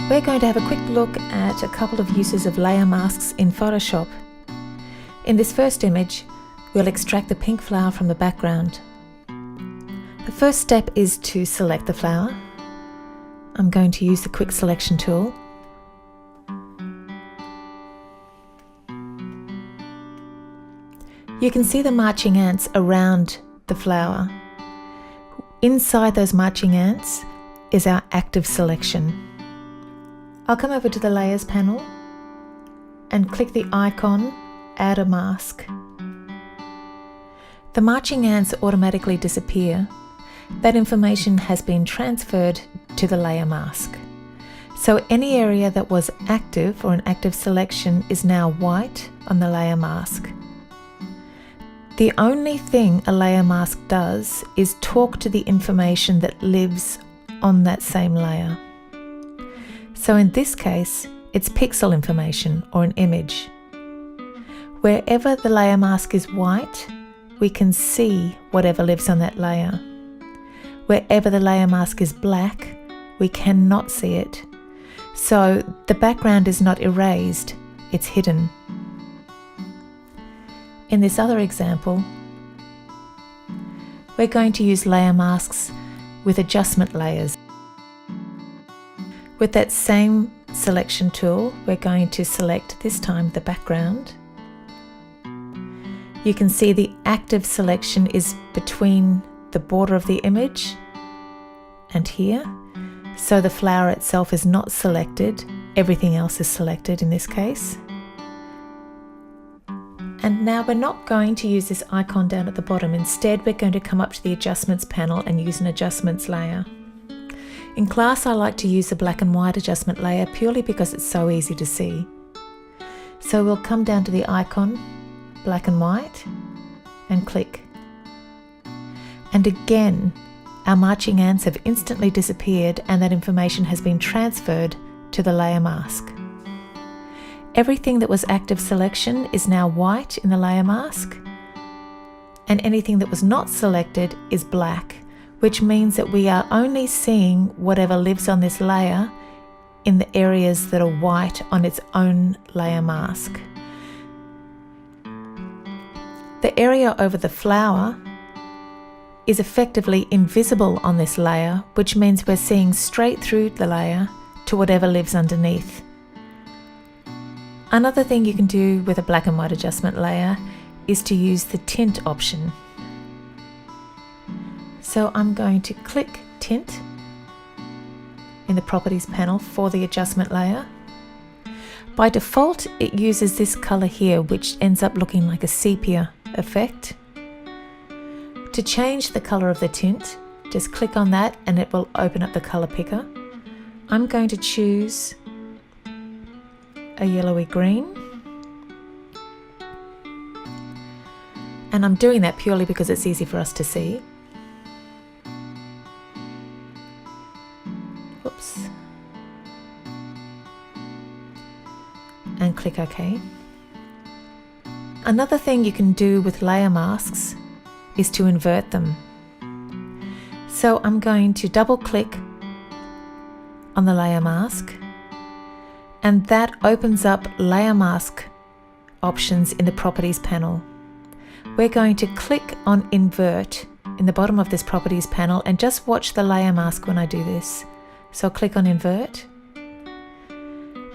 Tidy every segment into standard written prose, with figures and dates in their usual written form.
We're going to have a quick look at a couple of uses of layer masks in Photoshop. In this first image, we'll extract the pink flower from the background. The first step is to select the flower. I'm going to use the quick selection tool. You can see the marching ants around the flower. Inside those marching ants is our active selection. I'll come over to the Layers panel and click the icon Add a Mask. The marching ants automatically disappear. That information has been transferred to the layer mask. So any area that was active or an active selection is now white on the layer mask. The only thing a layer mask does is talk to the information that lives on that same layer. So in this case, it's pixel information or an image. Wherever the layer mask is white, we can see whatever lives on that layer. Wherever the layer mask is black, we cannot see it. So the background is not erased, it's hidden. In this other example, we're going to use layer masks with adjustment layers. With that same selection tool, we're going to select this time the background. You can see the active selection is between the border of the image and here. So the flower itself is not selected, everything else is selected in this case. And now we're not going to use this icon down at the bottom. Instead, we're going to come up to the Adjustments panel and use an Adjustments layer. In class, I like to use the black and white adjustment layer purely because it's so easy to see. So we'll come down to the icon, black and white, and click. And again, our marching ants have instantly disappeared and that information has been transferred to the layer mask. Everything that was active selection is now white in the layer mask, and anything that was not selected is black, which means that we are only seeing whatever lives on this layer in the areas that are white on its own layer mask. The area over the flower is effectively invisible on this layer, which means we're seeing straight through the layer to whatever lives underneath. Another thing you can do with a black and white adjustment layer is to use the Tint option. So I'm going to click Tint in the Properties panel for the adjustment layer. By default, it uses this color here, which ends up looking like a sepia effect. To change the color of the tint, just click on that and it will open up the color picker. I'm going to choose a yellowy green. And I'm doing that purely because it's easy for us to see. Oops. And click OK. Another thing you can do with layer masks is to invert them. So I'm going to double click on the layer mask, and that opens up layer mask options in the Properties panel. We're going to click on Invert in the bottom of this Properties panel and just watch the layer mask when I do this. So I'll click on Invert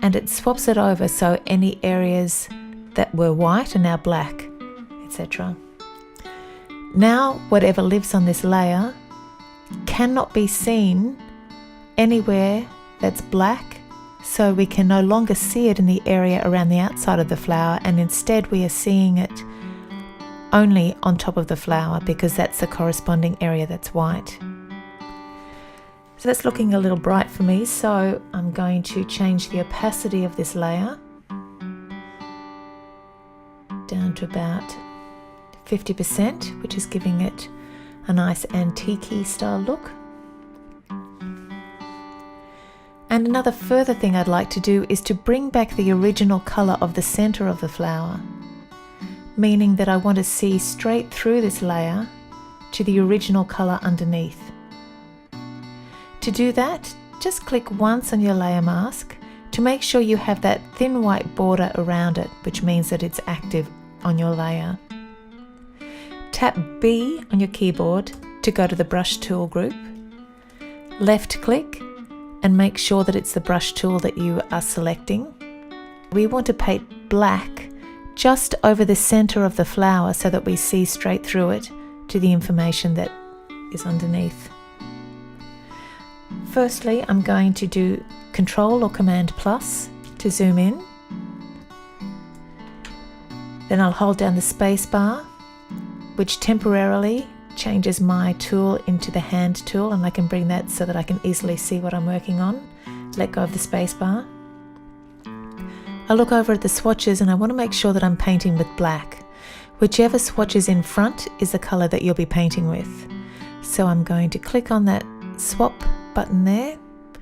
and it swaps it over so any areas that were white are now black, etc. Now whatever lives on this layer cannot be seen anywhere that's black, so we can no longer see it in the area around the outside of the flower, and instead we are seeing it only on top of the flower because that's the corresponding area that's white. So that's looking a little bright for me, so I'm going to change the opacity of this layer down to about 50%, which is giving it a nice antique-y style look. And another further thing I'd like to do is to bring back the original colour of the centre of the flower, meaning that I want to see straight through this layer to the original colour underneath. To do that, just click once on your layer mask to make sure you have that thin white border around it, which means that it's active on your layer. Tap B on your keyboard to go to the brush tool group. Left click and make sure that it's the brush tool that you are selecting. We want to paint black just over the center of the flower so that we see straight through it to the information that is underneath. Firstly, I'm going to do Control or Command plus to zoom in. Then I'll hold down the space bar, which temporarily changes my tool into the hand tool, and I can bring that so that I can easily see what I'm working on. Let go of the space bar. I look over at the swatches and I want to make sure that I'm painting with black. Whichever swatch is in front is the color that you'll be painting with. So I'm going to click on that swap button there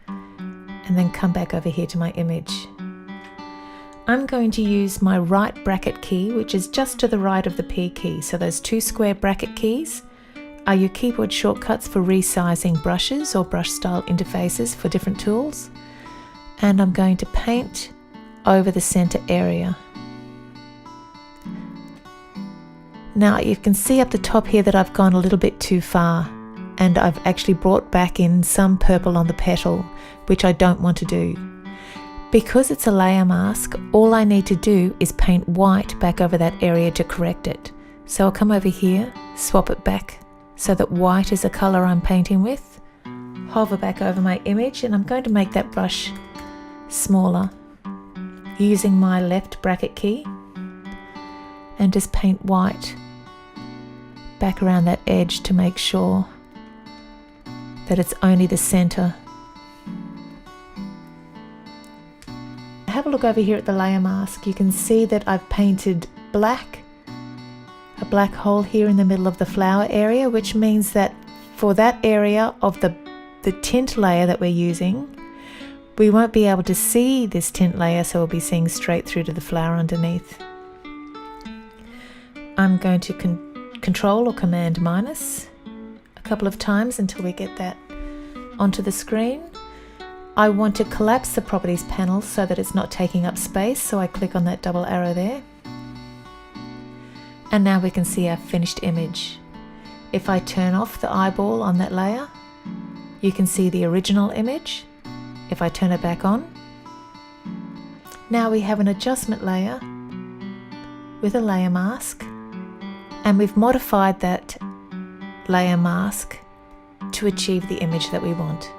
and then come back over here to my image. I'm going to use my right bracket key, which is just to the right of the P key. So those two square bracket keys are your keyboard shortcuts for resizing brushes or brush style interfaces for different tools. And I'm going to paint over the center area. Now you can see up the top here that I've gone a little bit too far, and I've actually brought back in some purple on the petal, which I don't want to do. Because it's a layer mask, all I need to do is paint white back over that area to correct it. So I'll come over here, swap it back so that white is the color I'm painting with, hover back over my image, and I'm going to make that brush smaller using my left bracket key and just paint white back around that edge to make sure that it's only the center. Have a look over here at the layer mask. You can see that I've painted black, a black hole here in the middle of the flower area, which means that for that area of the tint layer that we're using, we won't be able to see this tint layer, so we'll be seeing straight through to the flower underneath. I'm going to Control or Command minus a couple of times until we get that onto the screen. I want to collapse the properties panel so that it's not taking up space, so I click on that double arrow there. And now we can see our finished image. If I turn off the eyeball on that layer, you can see the original image. If I turn it back on, now we have an adjustment layer with a layer mask, and we've modified that layer mask to achieve the image that we want.